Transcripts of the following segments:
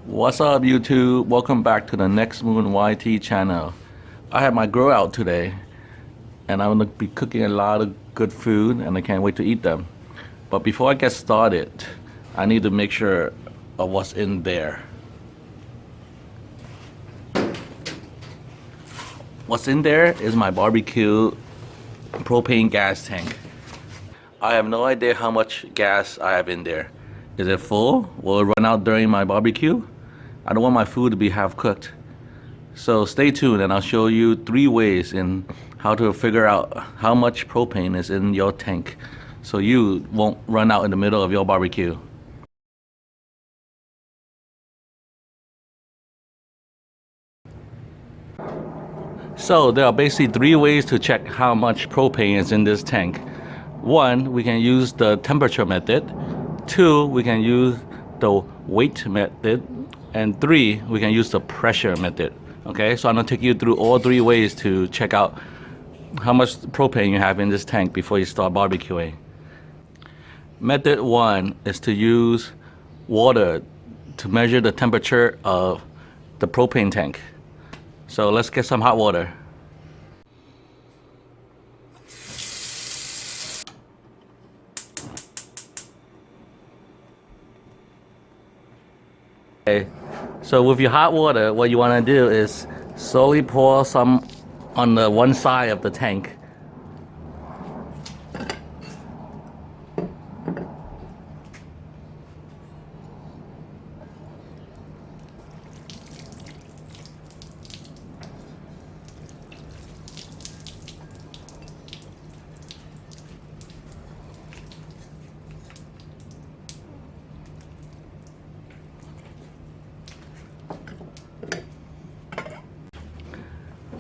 What's up, YouTube? Welcome back to the Next Moon YT channel. I have my grill out today, and I'm gonna be cooking a lot of good food, and I can't wait to eat them. But before I get started, I need to make sure of what's in there. What's in there is my barbecue propane gas tank. I have no idea how much gas I have in there. Is it full? Will it run out during my barbecue? I don't want my food to be half cooked. So stay tuned and I'll show you 3 ways in how to figure out how much propane is in your tank so you won't run out in the middle of your barbecue. So there are basically 3 ways to check how much propane is in this tank. 1, we can use the temperature method. 2, we can use the weight method. And 3, we can use the pressure method. Okay, so I'm gonna take you through all 3 ways to check out how much propane you have in this tank before you start barbecuing. Method 1 is to use water to measure the temperature of the propane tank. So let's get some hot water. Okay, so with your hot water, what you want to do is slowly pour some on the one side of the tank.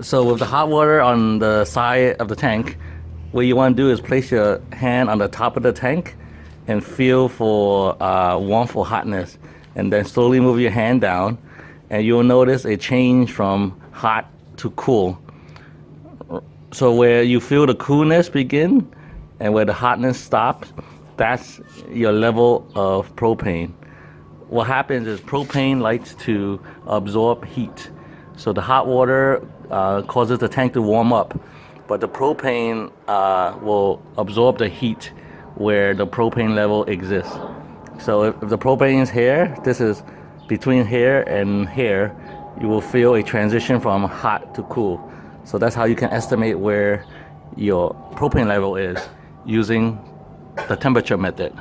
So with the hot water on the side of the tank, what you want to do is place your hand on the top of the tank and feel for warmth or hotness, and then slowly move your hand down and you'll notice a change from hot to cool. So where you feel the coolness begin and where the hotness stops, that's your level of propane. What happens is propane likes to absorb heat. So the hot water causes the tank to warm up, but the propane will absorb the heat where the propane level exists. So if the propane is here, this is between here and here, you will feel a transition from hot to cool. So that's how you can estimate where your propane level is using the temperature method.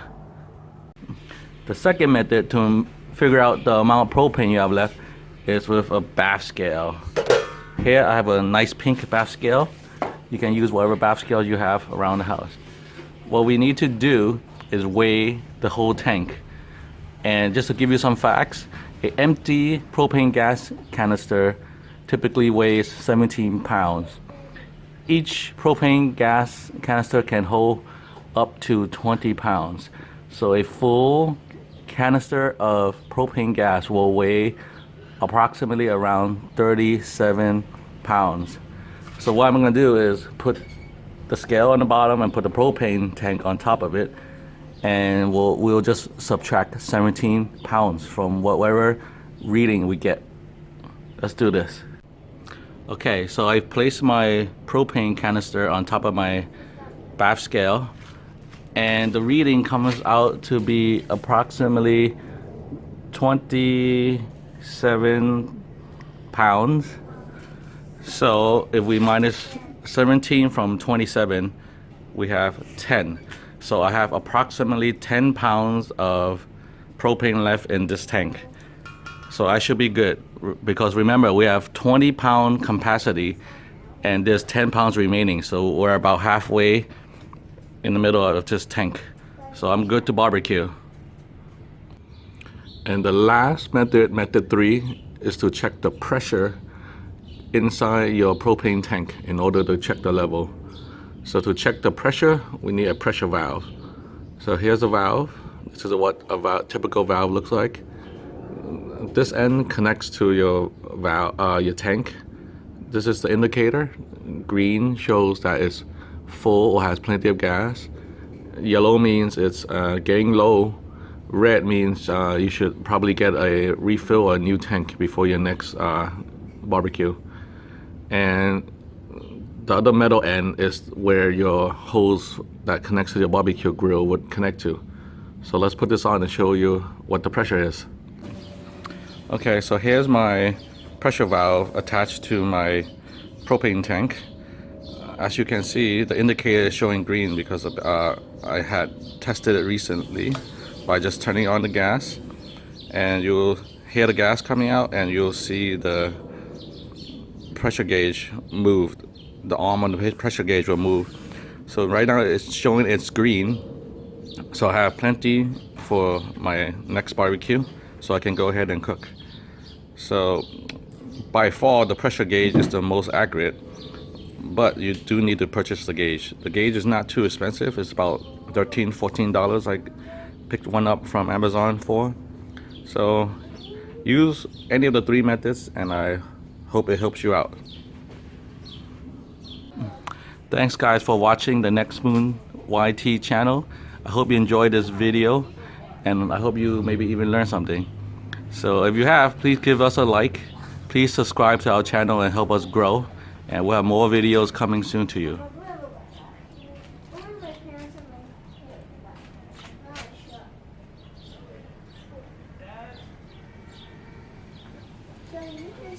The second method to figure out the amount of propane you have left is with a bath scale. Here I have a nice pink bath scale. You can use whatever bath scale you have around the house. What we need to do is weigh the whole tank. And just to give you some facts, an empty propane gas canister typically weighs 17 pounds. Each propane gas canister can hold up to 20 pounds. So a full canister of propane gas will weigh approximately around 37 pounds. So what I'm going to do is put the scale on the bottom and put the propane tank on top of it, and we'll just subtract 17 pounds from whatever reading we get. Let's do this. Okay, so I've placed my propane canister on top of my bath scale, and the reading comes out to be approximately 27 pounds. So if we minus 17 from 27, we have 10. So I have approximately 10 pounds of propane left in this tank. So I should be good, because remember, we have 20-pound capacity and there's 10 pounds remaining. So we're about halfway in the middle of this tank. So I'm good to barbecue. And the last method, method 3, is to check the pressure inside your propane tank in order to check the level. So to check the pressure, we need a pressure valve. So here's a valve. This is what a typical valve looks like. This end connects to your valve, your tank. This is the indicator. Green shows that it's full or has plenty of gas. Yellow means it's getting low. red means you should probably get a refill or a new tank before your next barbecue. And the other metal end is where your hose that connects to your barbecue grill would connect to. So let's put this on and show you what the pressure is. Okay, so here's my pressure valve attached to my propane tank. As you can see, the indicator is showing green because I had tested it recently by just turning on the gas, and you'll hear the gas coming out and you'll see the pressure gauge moved. The arm on the pressure gauge will move. So right now it's showing it's green, so I have plenty for my next barbecue, so I can go ahead and cook. So by far the pressure gauge is the most accurate, but you do need to purchase the gauge. The gauge is not too expensive. It's about $13-14. I picked one up from Amazon for. So use any of the three methods and I hope it helps you out. Thanks guys for watching the Next Moon YT channel. I hope you enjoyed this video and I hope you maybe even learned something. So if you have, please give us a like. Please subscribe to our channel and help us grow. And we'll have more videos coming soon to you. So you can